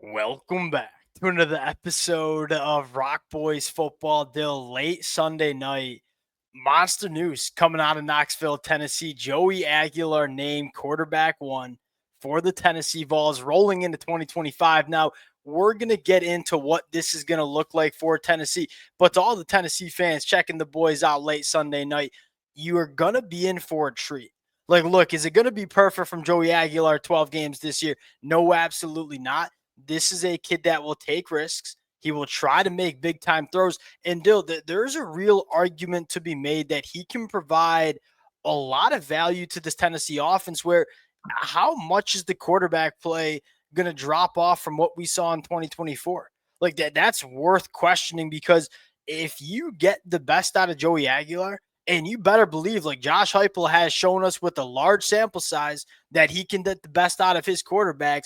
Welcome back to another episode of Rock Boys Football Dill. Late Sunday night, monster news coming out of Knoxville, Tennessee. Joey Aguilar named quarterback one for the Tennessee Vols rolling into 2025. Now, we're going to get into what this is going to look like for Tennessee. But to all the Tennessee fans checking the boys out late Sunday night, you are going to be in for a treat. Look, is it going to be perfect from Joey Aguilar 12 games this year? No, absolutely not. This is a kid that will take risks. He will try to make big time throws. And Dill, there's a real argument to be made that he can provide a lot of value to this Tennessee offense, where how much is the quarterback play going to drop off from what we saw in 2024? That's worth questioning, because if you get the best out of Joey Aguilar, and you better believe, like Josh Heupel has shown us with a large sample size, that he can get the best out of his quarterbacks,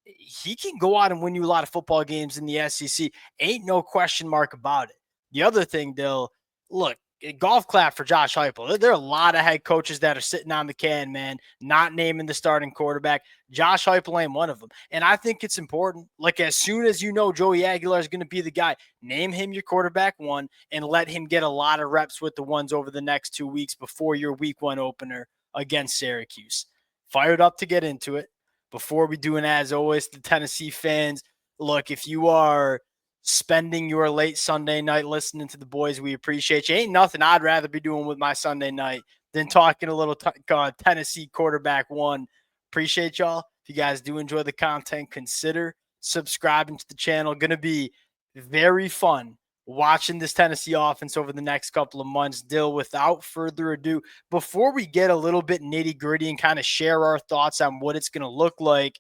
he can go out and win you a lot of football games in the SEC. Ain't no question mark about it. The other thing, Dill, look, golf clap for Josh Heupel. There are a lot of head coaches that are sitting on the can, man, not naming the starting quarterback. Josh Heupel ain't one of them. And I think it's important. Like, as soon as you know Joey Aguilar is going to be the guy, name him your quarterback one and let him get a lot of reps with the ones over the next 2 weeks before your week one opener against Syracuse. Fired up to get into it. Before we do, and as always, the Tennessee fans, look, if you are spending your late Sunday night listening to the boys, we appreciate you. Ain't nothing I'd rather be doing with my Sunday night than talking a little Tennessee quarterback one. Appreciate y'all. If you guys do enjoy the content, consider subscribing to the channel. Going to be very fun watching this Tennessee offense over the next couple of months. Dill, without further ado, before we get a little bit nitty gritty and kind of share our thoughts on what it's going to look like,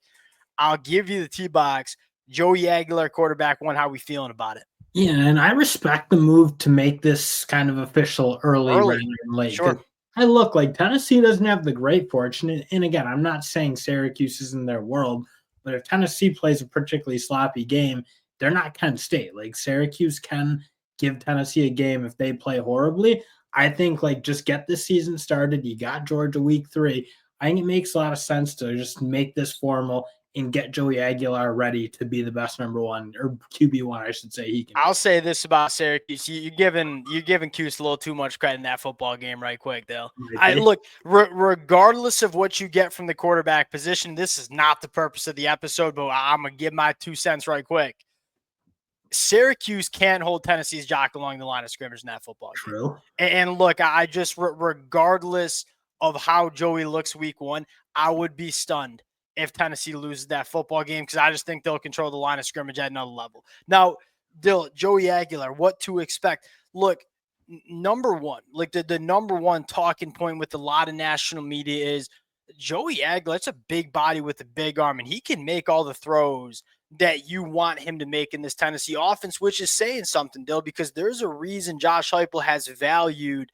I'll give you the tee box. Joey Aguilar, quarterback one. How we feeling about it? Yeah, and I respect the move to make this kind of official early rather than late. Sure. I look like Tennessee doesn't have the great fortune. And again, I'm not saying Syracuse is in their world, but if Tennessee plays a particularly sloppy game, they're not Kent State. Like, Syracuse can give Tennessee a game if they play horribly. I think, just get this season started. You got Georgia week 3. I think it makes a lot of sense to just make this formal and get Joey Aguilar ready to be the best number one, or QB1, I should say. I'll say this about Syracuse: you're giving Cuse a little too much credit in that football game, right quick, Dale. Regardless of what you get from the quarterback position, this is not the purpose of the episode, but I'm gonna give my 2 cents right quick. Syracuse can't hold Tennessee's jock along the line of scrimmage in that football game. True. And look, I just, regardless of how Joey looks week 1, I would be stunned if Tennessee loses that football game, because I just think they'll control the line of scrimmage at another level. Now, Dill, Joey Aguilar, what to expect? Look, number one, the number one talking point with a lot of national media is Joey Aguilar. It's a big body with a big arm, and he can make all the throws that you want him to make in this Tennessee offense, which is saying something, Dill, because there's a reason Josh Heupel has valued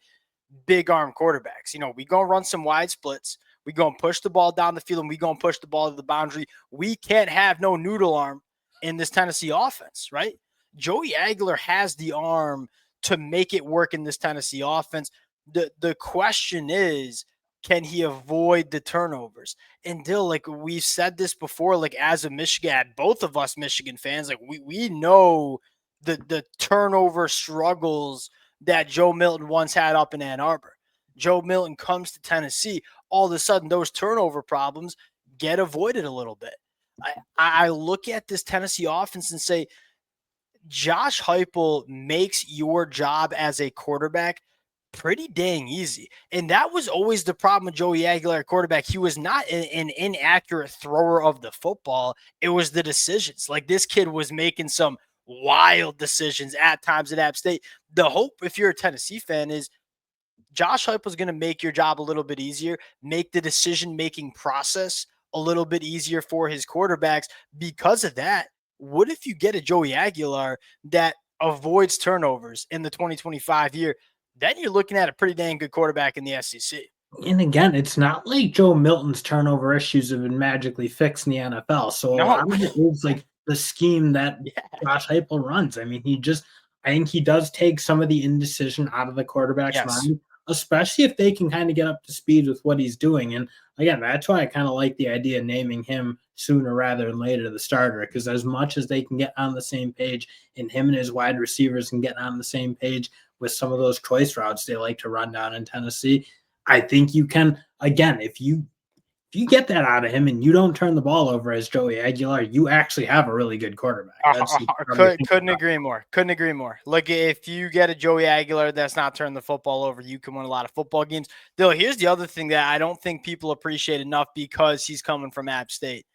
big arm quarterbacks. We going to run some wide splits. We going to push the ball down the field, and we going to push the ball to the boundary. We can't have no noodle arm in this Tennessee offense, right? Joey Aguilar has the arm to make it work in this Tennessee offense. The question is, can he avoid the turnovers? And Dill, we've said this before, as a Michigan, both of us Michigan fans, we know the turnover struggles that Joe Milton once had up in Ann Arbor. Joe Milton comes to Tennessee, all of a sudden those turnover problems get avoided a little bit. I look at this Tennessee offense and say, Josh Heupel makes your job as a quarterback pretty dang easy. And that was always the problem with Joey Aguilar, quarterback. He was not an inaccurate thrower of the football. It was the decisions. This kid was making some wild decisions at times at App State. The hope, if you're a Tennessee fan, is Josh Heupel is going to make your job a little bit easier, make the decision-making process a little bit easier for his quarterbacks. Because of that, what if you get a Joey Aguilar that avoids turnovers in the 2025 year? Then you're looking at a pretty dang good quarterback in the SEC. And again, it's not like Joe Milton's turnover issues have been magically fixed in the NFL. So a lot of it is the scheme that Josh Heupel runs. I mean, I think he does take some of the indecision out of the quarterback's mind, especially if they can kind of get up to speed with what he's doing. And again, that's why I kind of like the idea of naming him sooner rather than later the starter, because as much as they can get on the same page and him and his wide receivers can get on the same page with some of those choice routes they like to run down in Tennessee, I think you can, again, if you get that out of him and you don't turn the ball over as Joey Aguilar, you actually have a really good quarterback. Couldn't agree more. Couldn't agree more. Look, if you get a Joey Aguilar that's not turning the football over, you can win a lot of football games. Though, here's the other thing that I don't think people appreciate enough because he's coming from App State.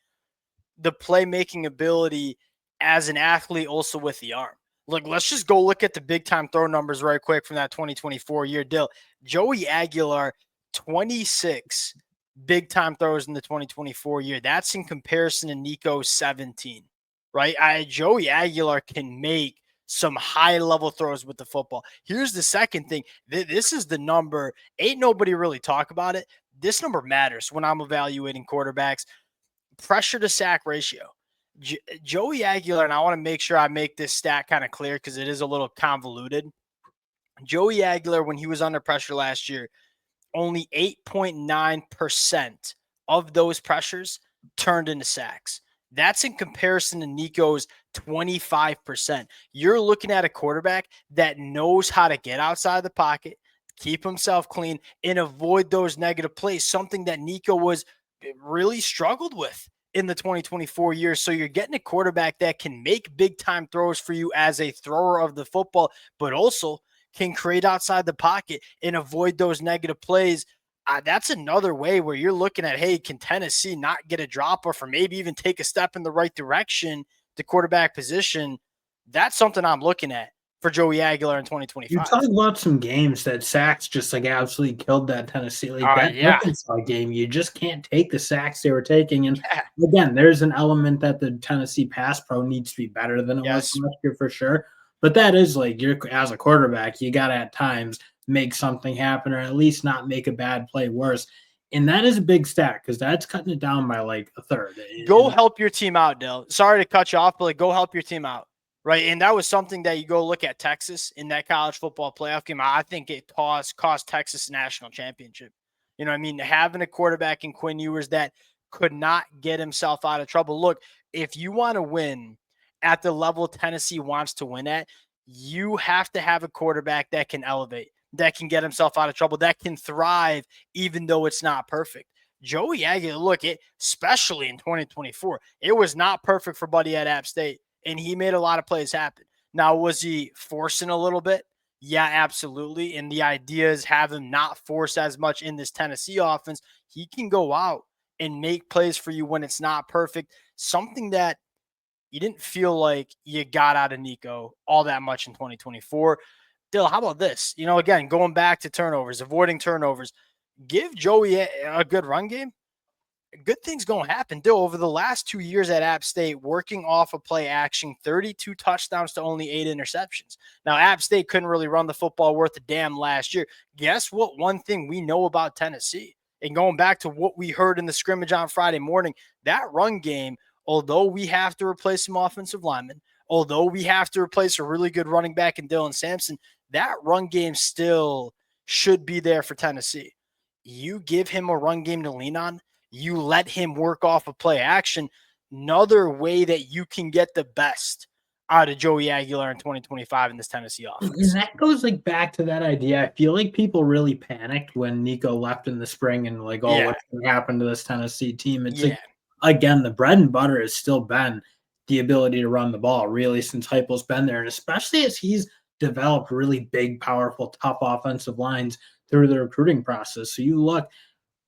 The playmaking ability as an athlete, also with the arm. Look, let's just go look at the big-time throw numbers right quick from that 2024 year. Dill, Joey Aguilar, 26 big-time throws in the 2024 year. That's in comparison to Nico's 17, right? Joey Aguilar can make some high-level throws with the football. Here's the second thing. This is the number. Ain't nobody really talk about it. This number matters when I'm evaluating quarterbacks. Pressure to sack ratio. Joey Aguilar, and I want to make sure I make this stat kind of clear because it is a little convoluted. Joey Aguilar, when he was under pressure last year, only 8.9% of those pressures turned into sacks. That's in comparison to Nico's 25%. You're looking at a quarterback that knows how to get outside the pocket, keep himself clean, and avoid those negative plays, something that Nico was really struggled with in the 2024 year. So you're getting a quarterback that can make big time throws for you as a thrower of the football, but also can create outside the pocket and avoid those negative plays. That's another way where you're looking at, hey, can Tennessee not get a drop off or maybe even take a step in the right direction, the quarterback position? That's something I'm looking at for Joey Aguilar in 2025. You talk about some games that sacks just like absolutely killed that Tennessee. Like that Arkansas game, you just can't take the sacks they were taking. And again, there's an element that the Tennessee pass pro needs to be better than it was last year for sure. But that is like you're as a quarterback, you got to at times make something happen or at least not make a bad play worse. And that is a big stat because that's cutting it down by like a third. Go help your team out, Dale. Sorry to cut you off, but like, go help your team out. Right. And that was something that you go look at Texas in that college football playoff game. I think it cost Texas a national championship. You know what I mean? Having a quarterback in Quinn Ewers that could not get himself out of trouble. Look, if you want to win at the level Tennessee wants to win at, you have to have a quarterback that can elevate, that can get himself out of trouble, that can thrive even though it's not perfect. Joey Aguilar, look, especially in 2024, it was not perfect for Buddy at App State, and he made a lot of plays happen. Now, was he forcing a little bit? Yeah, absolutely. And the idea is have him not force as much in this Tennessee offense. He can go out and make plays for you when it's not perfect, something that you didn't feel like you got out of Nico all that much in 2024. Dill, how about this? You know, again, going back to turnovers, avoiding turnovers, give Joey a good run game. Good things going to happen. Dill, over the last 2 years at App State, working off of play action, 32 touchdowns to only 8 interceptions. Now, App State couldn't really run the football worth a damn last year. Guess what? One thing we know about Tennessee, and going back to what we heard in the scrimmage on Friday morning, that run game, although we have to replace some offensive linemen, although we have to replace a really good running back in Dylan Sampson, that run game still should be there for Tennessee. You give him a run game to lean on, you let him work off of play action, another way that you can get the best out of Joey Aguilar in 2025 in this Tennessee offense. And that goes like back to that idea. I feel like people really panicked when Nico left in the spring and like, oh, what's going to happen to this Tennessee team? It's like, again, the bread and butter has still been the ability to run the ball really since Heupel's been there. And especially as he's developed really big, powerful, tough offensive lines through the recruiting process. So you look,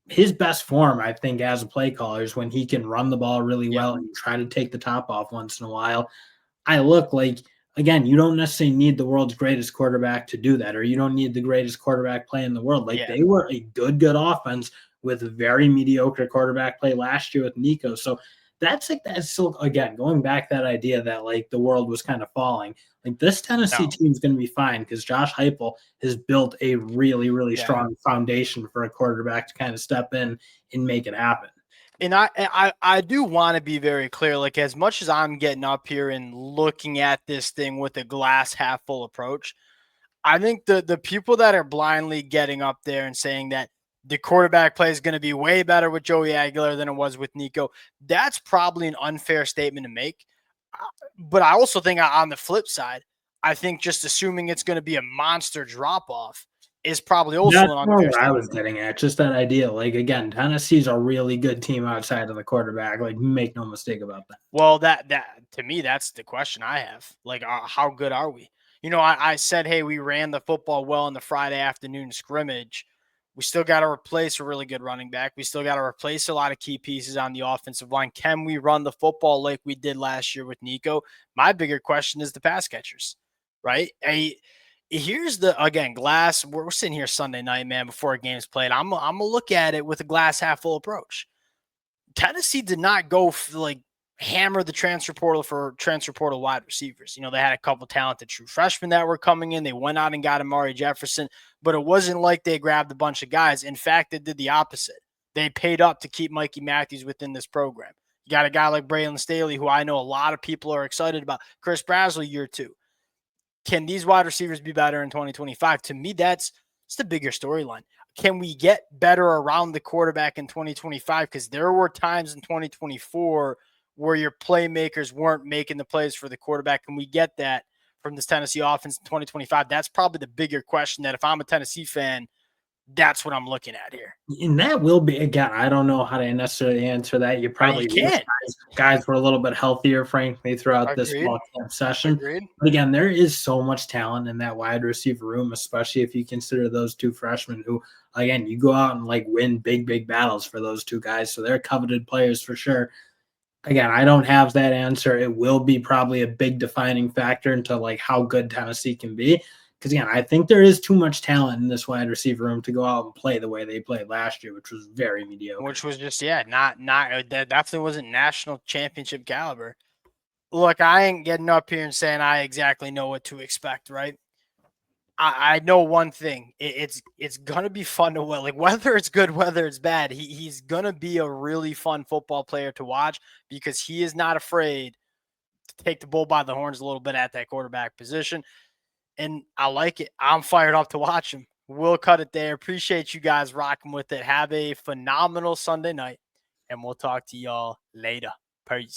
his best form, I think, as a play caller is when he can run the ball really well and try to take the top off once in a while. I look like, again, you don't necessarily need the world's greatest quarterback to do that, or you don't need the greatest quarterback play in the world. Like they were a good offense with a very mediocre quarterback play last year with Nico. So that's still, again, going back that idea that like the world was kind of falling. Like this Tennessee team is going to be fine because Josh Heupel has built a really, really strong foundation for a quarterback to kind of step in and make it happen. And I do want to be very clear, like as much as I'm getting up here and looking at this thing with a glass half full approach, I think the people that are blindly getting up there and saying that The quarterback play is going to be way better with Joey Aguilar than it was with Nico. That's probably an unfair statement to make. But I also think on the flip side, I think just assuming it's going to be a monster drop off is probably also That's an more unfair what I statement. was getting at. Just that idea. Like again, Tennessee's a really good team outside of the quarterback. Like make no mistake about that. Well, that to me, that's the question I have. Like, how good are we? I said, hey, we ran the football well in the Friday afternoon scrimmage. We still got to replace a really good running back. We still got to replace a lot of key pieces on the offensive line. Can we run the football like we did last year with Nico? My bigger question is the pass catchers, right? Here's the glass. We're sitting here Sunday night, man, before a game's played. I'm gonna look at it with a glass half full approach. Tennessee did not go hammer the transfer portal wide receivers. They had a couple talented true freshmen that were coming in. They went out and got Amari Jefferson, but it wasn't like they grabbed a bunch of guys. In fact, they did the opposite. They paid up to keep Mikey Matthews within this program. You got a guy like Braylon Staley, who I know a lot of people are excited about. Chris Brasley, year two. Can these wide receivers be better in 2025? To me, that's the bigger storyline. Can we get better around the quarterback in 2025? Because there were times in 2024 where your playmakers weren't making the plays for the quarterback. Can we get that from this Tennessee offense in 2025? That's probably the bigger question that if I'm a Tennessee fan, that's what I'm looking at here. And that will be again. I don't know how to necessarily answer that. You You probably wish can't. guys were a little bit healthier, frankly, throughout this Agreed. fall camp session. Agreed. But again, there is so much talent in that wide receiver room, especially if you consider those two freshmen who, again, you go out and win big battles for those two guys. So they're coveted players for sure. Again, I don't have that answer. It will be probably a big defining factor into how good Tennessee can be. Because again, I think there is too much talent in this wide receiver room to go out and play the way they played last year, which was very mediocre. Which was just not that definitely wasn't national championship caliber. Look, I ain't getting up here and saying I exactly know what to expect, right? I know one thing. It's gonna be fun to whether it's good, whether it's bad. He's gonna be a really fun football player to watch because he is not afraid to take the bull by the horns a little bit at that quarterback position. And I like it. I'm fired up to watch him. We'll cut it there. Appreciate you guys rocking with it. Have a phenomenal Sunday night, and we'll talk to y'all later. Peace.